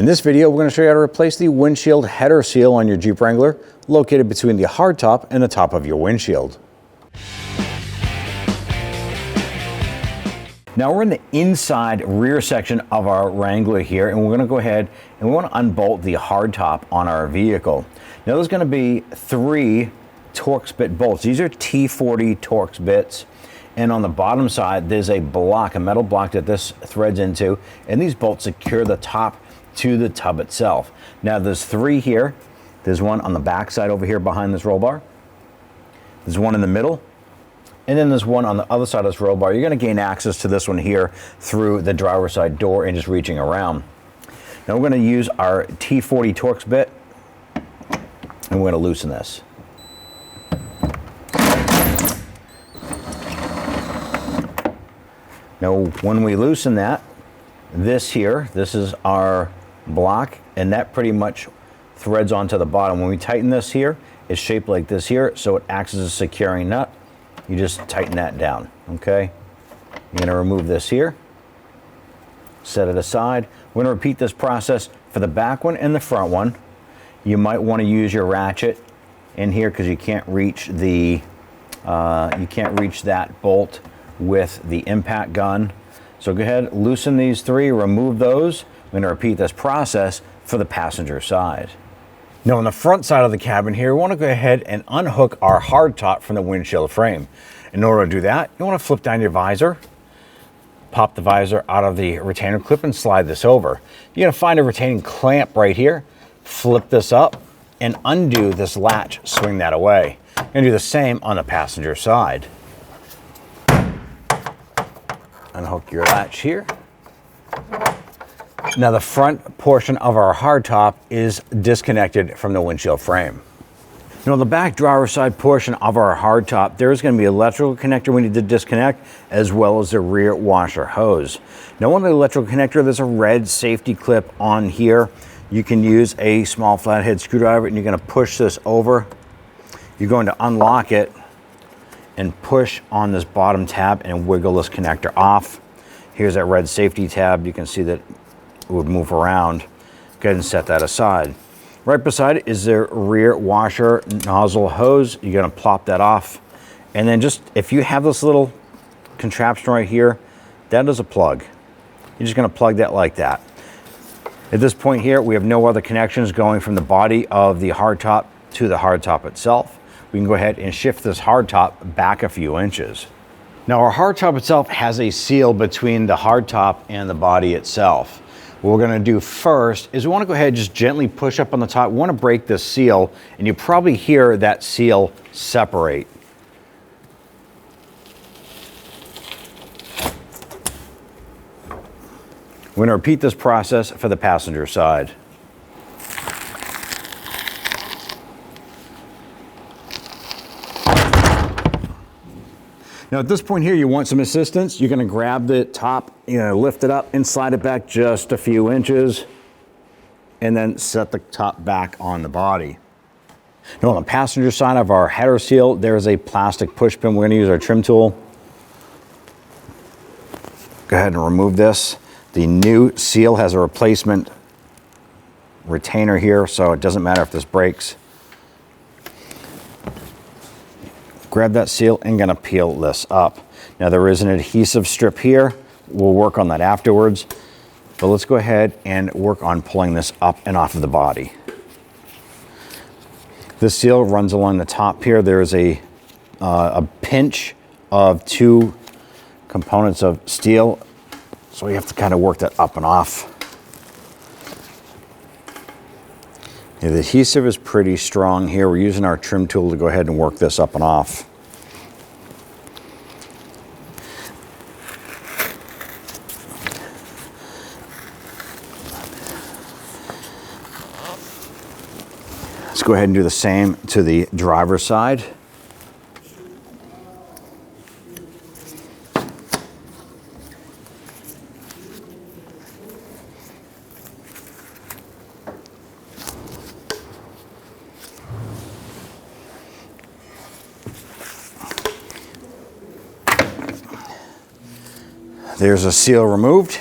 In this video, we're going to show you how to replace the windshield header seal on your Jeep Wrangler, located between the hardtop and the top of your windshield. Now we're in the inside rear section of our Wrangler here, and we're going to go ahead and we want to unbolt the hardtop on our vehicle. Now there's going to be 3 Torx bit bolts. These are T40 Torx bits. And on the bottom side, there's a block, a metal block that this threads into, and these bolts secure the top to the tub itself. Now there's 3 here. There's one on the back side over here behind this roll bar. There's one in the middle, and then there's one on the other side of this roll bar. You're going to gain access to this one here through the driver's side door and just reaching around. Now we're going to use our T40 Torx bit, and we're going to loosen this. Now when we loosen that, this is our block, and that pretty much threads onto the bottom. When we tighten this here, it's shaped like this here, so it acts as a securing nut. You just tighten that down, okay? You're gonna remove this here, set it aside. We're gonna repeat this process for the back one and the front one. You might wanna use your ratchet in here because you can't reach that bolt with the impact gun. So go ahead, loosen these 3, remove those. We're gonna repeat this process for the passenger side. Now on the front side of the cabin here, we wanna go ahead and unhook our hardtop from the windshield frame. In order to do that, you wanna flip down your visor, pop the visor out of the retainer clip and slide this over. You're gonna find a retaining clamp right here, flip this up and undo this latch, swing that away. You're gonna do the same on the passenger side. Unhook your latch here. Now the front portion of our hardtop is disconnected from the windshield frame. Now on the back driver's side portion of our hardtop, there's going to be an electrical connector we need to disconnect, as well as the rear washer hose. Now on the electrical connector, there's a red safety clip on here. You can use a small flathead screwdriver, and you're going to push this over. You're going to unlock it and push on this bottom tab and wiggle this connector off. Here's that red safety tab. You can see that it would move around. Go ahead and set that aside. Right beside it is the rear washer nozzle hose. You're gonna plop that off. And then just, if you have this little contraption right here, that is a plug. You're just gonna plug that like that. At this point here, we have no other connections going from the body of the hardtop to the hardtop itself. We can go ahead and shift this hardtop back a few inches. Now our hardtop itself has a seal between the hardtop and the body itself. What we're gonna do first is we wanna go ahead and just gently push up on the top. We wanna break this seal, and you probably hear that seal separate. We're gonna repeat this process for the passenger side. Now at this point here, you want some assistance. You're gonna grab the top, lift it up and slide it back just a few inches, and then set the top back on the body. Now on the passenger side of our header seal, there's a plastic push pin. We're gonna use our trim tool. Go ahead and remove this. The new seal has a replacement retainer here, so it doesn't matter if this breaks. Grab that seal and gonna peel this up. Now there is an adhesive strip here. We'll work on that afterwards, but let's go ahead and work on pulling this up and off of the body. This seal runs along the top here. There is a pinch of 2 components of steel, so we have to kind of work that up and off. Yeah, the adhesive is pretty strong here. We're using our trim tool to go ahead and work this up and off. Let's go ahead and do the same to the driver's side. There's a seal removed.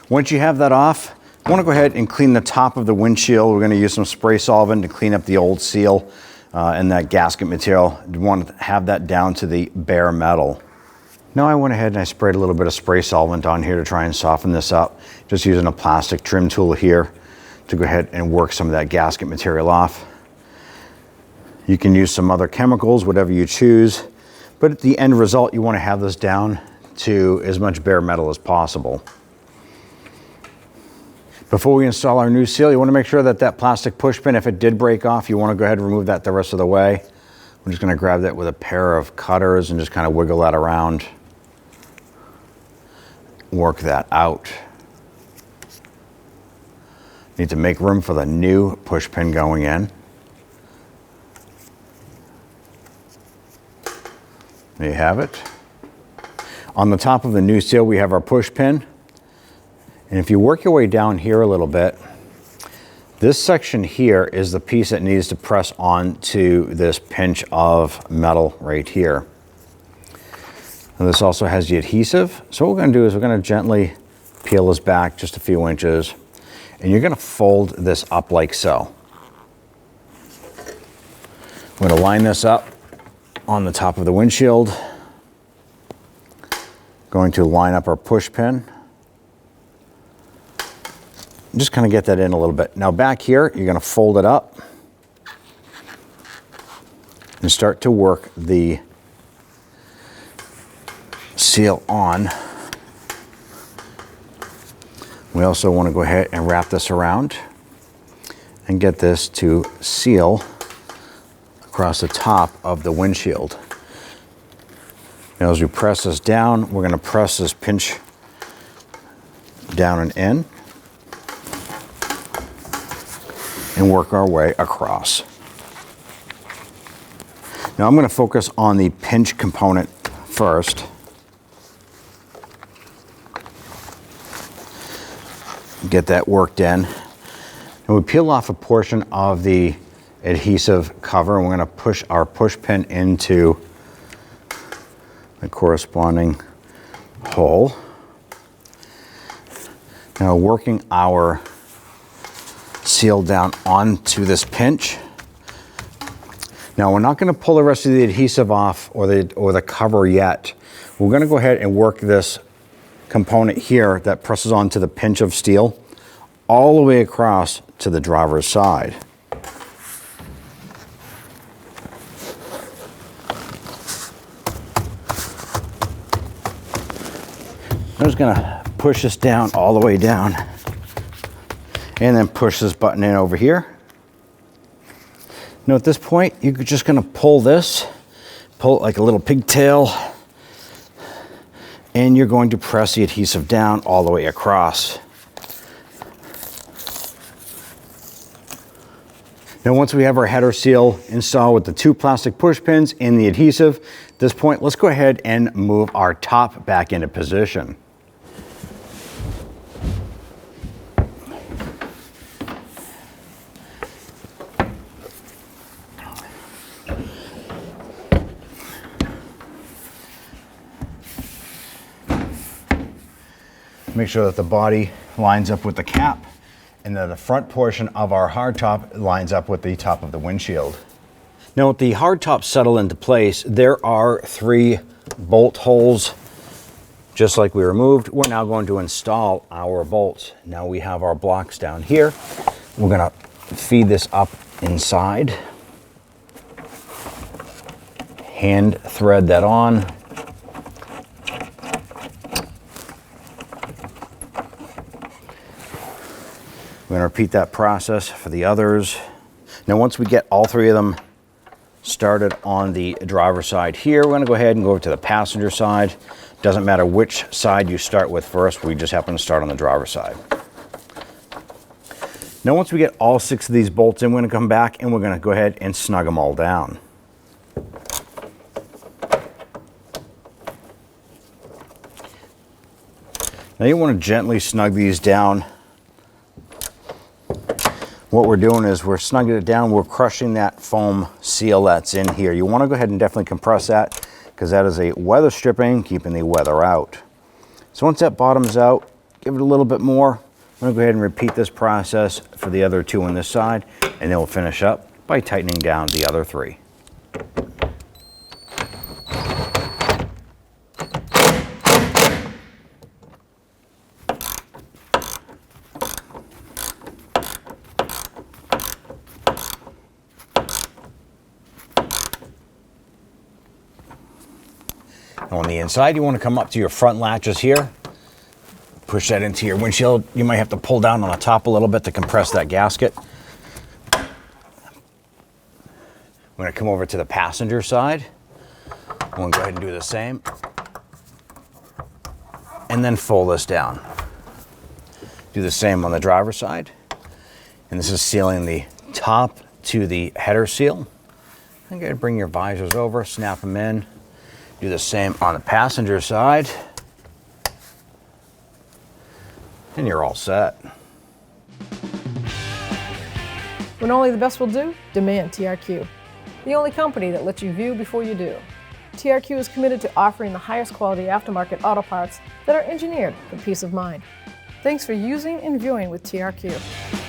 Once you have that off, I want to go ahead and clean the top of the windshield. We're going to use some spray solvent to clean up the old seal and that gasket material. You want to have that down to the bare metal. Now I went ahead and I sprayed a little bit of spray solvent on here to try and soften this up. Just using a plastic trim tool here to go ahead and work some of that gasket material off. You can use some other chemicals, whatever you choose, but at the end result, you want to have this down to as much bare metal as possible. Before we install our new seal, you want to make sure that that plastic push pin, if it did break off, you want to go ahead and remove that the rest of the way. I'm just going to grab that with a pair of cutters and just kind of wiggle that around. Work that out. Need to make room for the new push pin going in. There you have it. On the top of the new seal, we have our push pin. And if you work your way down here a little bit, this section here is the piece that needs to press onto this pinch of metal right here. And this also has the adhesive. So what we're going to do is we're going to gently peel this back just a few inches, and you're going to fold this up like so. We're going to line this up on the top of the windshield. Going to line up our push pin. Just kind of get that in a little bit. Now back here, you're going to fold it up and start to work the seal on. We also want to go ahead and wrap this around and get this to seal across the top of the windshield. Now as we press this down, we're going to press this pinch down and in and work our way across. Now I'm going to focus on the pinch component first. Get that worked in. And we peel off a portion of the adhesive cover, and we're going to push our push pin into the corresponding hole. Now working our seal down onto this pinch. Now we're not going to pull the rest of the adhesive off or the cover yet. We're going to go ahead and work this component here that presses onto the pinch of steel all the way across to the driver's side. I'm just going to push this down all the way down and then push this button in over here. Now at this point, you're just going to pull it like a little pigtail, and you're going to press the adhesive down all the way across. Now once we have our header seal installed with the two plastic push pins and the adhesive, at this point, let's go ahead and move our top back into position. Make sure that the body lines up with the cap and that the front portion of our hardtop lines up with the top of the windshield. Now with the hardtop settled into place, there are 3 bolt holes just like we removed. We're now going to install our bolts. Now we have our blocks down here. We're going to feed this up inside, hand thread that on. We're going to repeat that process for the others. Now once we get all 3 of them started on the driver's side here, we're going to go ahead and go over to the passenger side. Doesn't matter which side you start with first, we just happen to start on the driver's side. Now once we get all 6 of these bolts in, we're going to come back and we're going to go ahead and snug them all down. Now you want to gently snug these down. What we're doing is we're snugging it down, we're crushing that foam seal that's in here. You want to go ahead and definitely compress that because that is a weather stripping, keeping the weather out. So once that bottoms out, give it a little bit more, going to go ahead and repeat this process for the other two on this side, and then we'll finish up by tightening down the other three. On the inside, you want to come up to your front latches here, push that into your windshield. You might have to pull down on the top a little bit to compress that gasket. I'm going to come over to the passenger side. I'm going to go ahead and do the same. And then fold this down. Do the same on the driver's side. And this is sealing the top to the header seal. I'm going to bring your visors over, snap them in. Do the same on the passenger side, and you're all set. When only the best will do, demand TRQ. The only company that lets you view before you do. TRQ is committed to offering the highest quality aftermarket auto parts that are engineered for peace of mind. Thanks for using and viewing with TRQ.